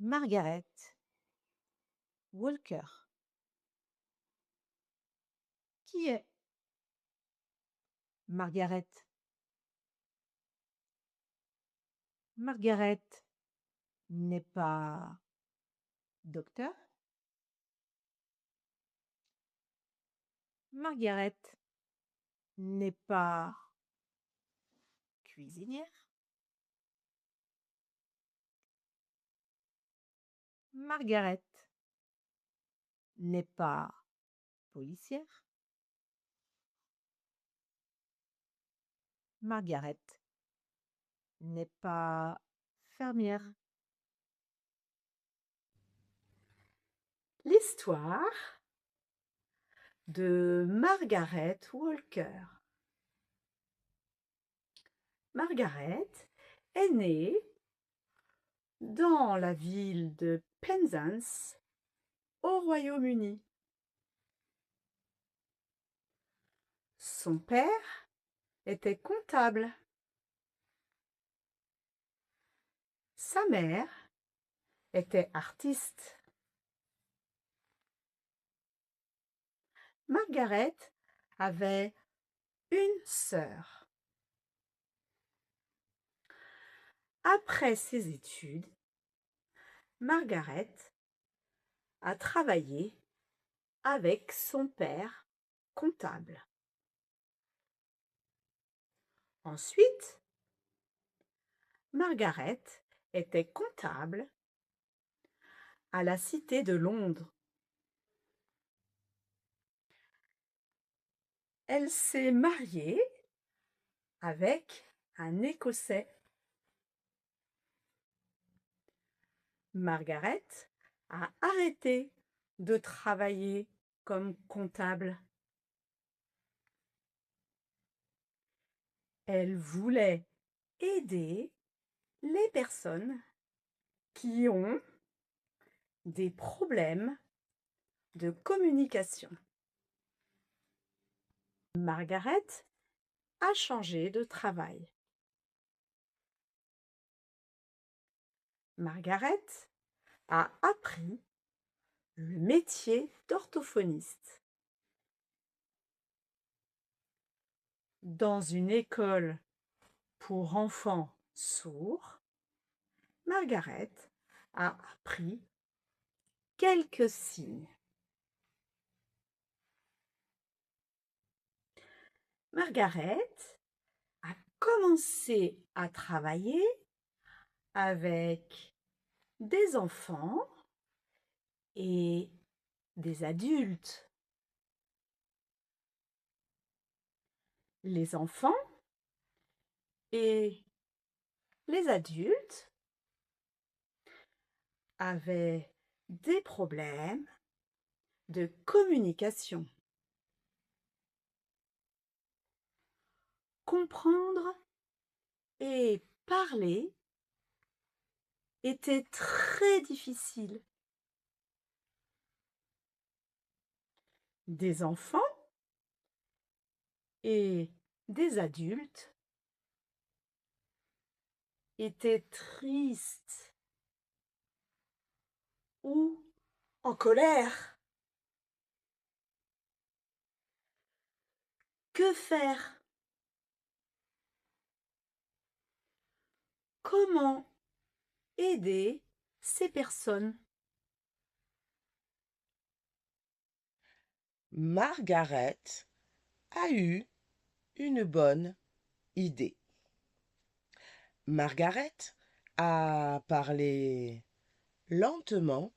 Margaret Walker. Qui est Margaret? Margaret n'est pas docteur. Margaret n'est pas cuisinière. Margaret n'est pas policière. Margaret n'est pas fermière. L'histoire de Margaret Walker. Margaret est née dans la ville de Penzance, au Royaume-Uni. Son père était comptable. Sa mère était artiste. Margaret avait une sœur. Après ses études, Margaret a travaillé avec son père comptable. Ensuite, Margaret était comptable à la Cité de Londres. Elle s'est mariée avec un Écossais. Margaret a arrêté de travailler comme comptable. Elle voulait aider les personnes qui ont des problèmes de communication. Margaret a changé de travail. Margaret a appris le métier d'orthophoniste. Dans une école pour enfants sourds, Margaret a appris quelques signes. Margaret a commencé à travailler avec des enfants et des adultes. Les enfants et les adultes avaient des problèmes de communication. Comprendre et parler était très difficile. Des enfants et des adultes étaient tristes ou en colère. Que faire? Comment aider ces personnes? Margaret a eu une bonne idée. Margaret a parlé lentement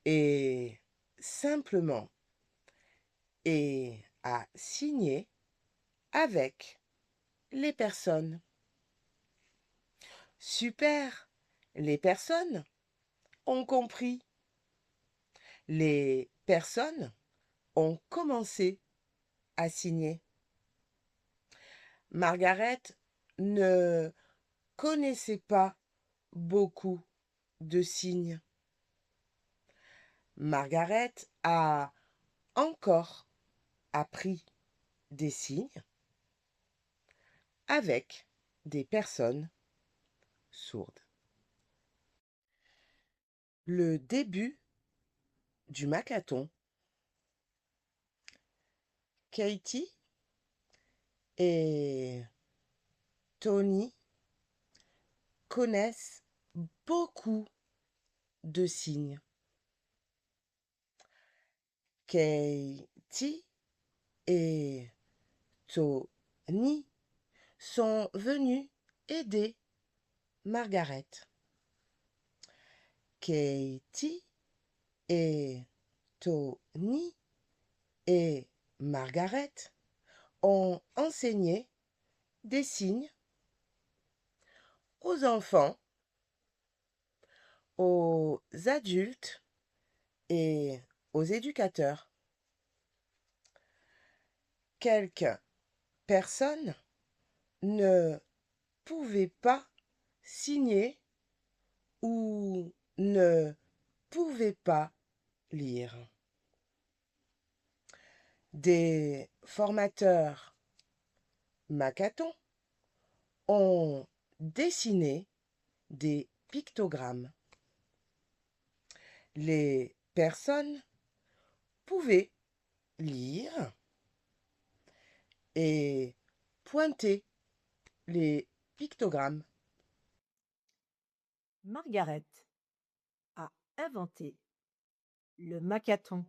et simplement et a signé avec les personnes. Super! Les personnes ont compris. Les personnes ont commencé à signer. Margaret ne connaissait pas beaucoup de signes. Margaret a encore appris des signes avec des personnes sourdes. le début du Makathon. Katie et Tony connaissent beaucoup de signes. Katie et Tony sont venus aider Margaret. Katie et Tony et Margaret ont enseigné des signes aux enfants, aux adultes et aux éducateurs. Quelques personnes ne pouvaient pas signer ou ne pouvaient pas lire. Des formateurs Makathon ont dessiné des pictogrammes. Les personnes pouvaient lire et pointer les pictogrammes. Margaret a inventé le Makathon.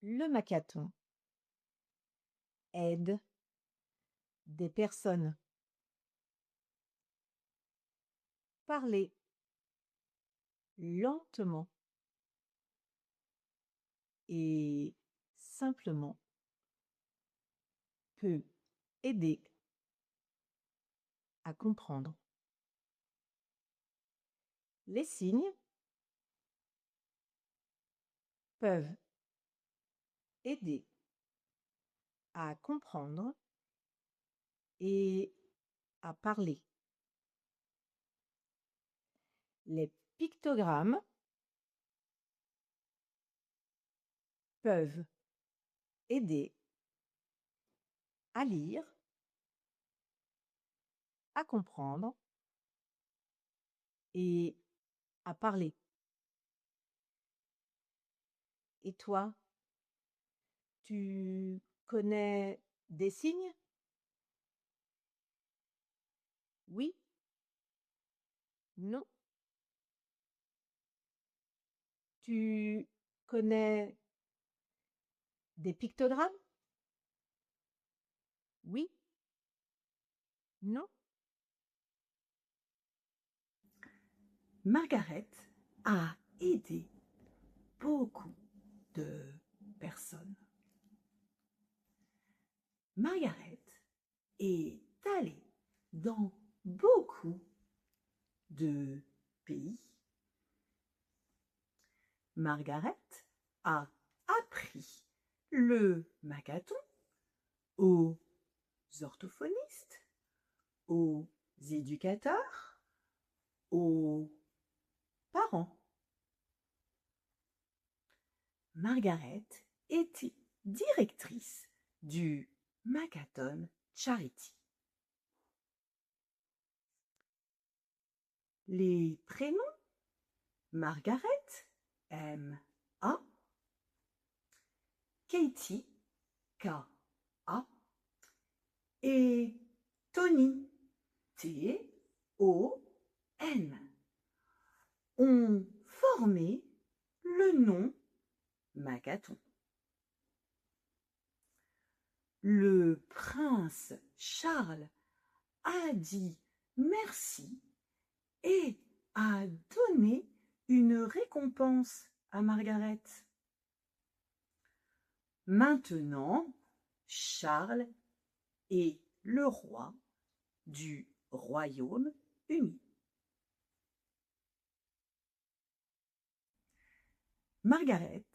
Le Makathon aide des personnes. Parler lentement et simplement peut aider à comprendre. Les signes peuvent aider à comprendre et à parler. Les pictogrammes peuvent aider à lire, à comprendre et à parler. Et toi, tu connais des signes? Oui? Non? Tu connais des pictogrammes? Oui? Non? Margaret a aidé beaucoup de personnes. Margaret est allée dans beaucoup de pays. Margaret a appris le Makathon aux orthophonistes, aux éducateurs, aux parents. Margaret était directrice du Makathon Charity. Les prénoms Margaret, M-A, Katie, K-A, et Tony, T-O-N, ont formé le nom Makathon. Le prince Charles a dit merci et a donné une récompense à Margaret. Maintenant, Charles est le roi du Royaume-Uni. Margaret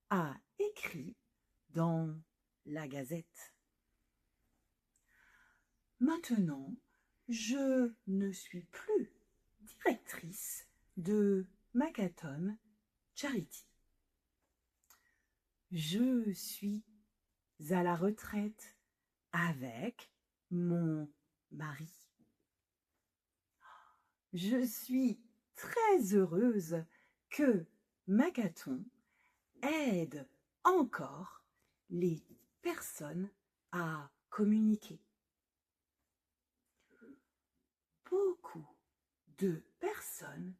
a écrit dans la Gazette. Maintenant, je ne suis plus directrice de Makathon Charity. Je suis à la retraite avec mon mari. Je suis très heureuse que Magaton aide encore les personnes à communiquer. Beaucoup de personnes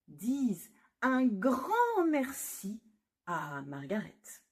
disent un grand merci à Margaret.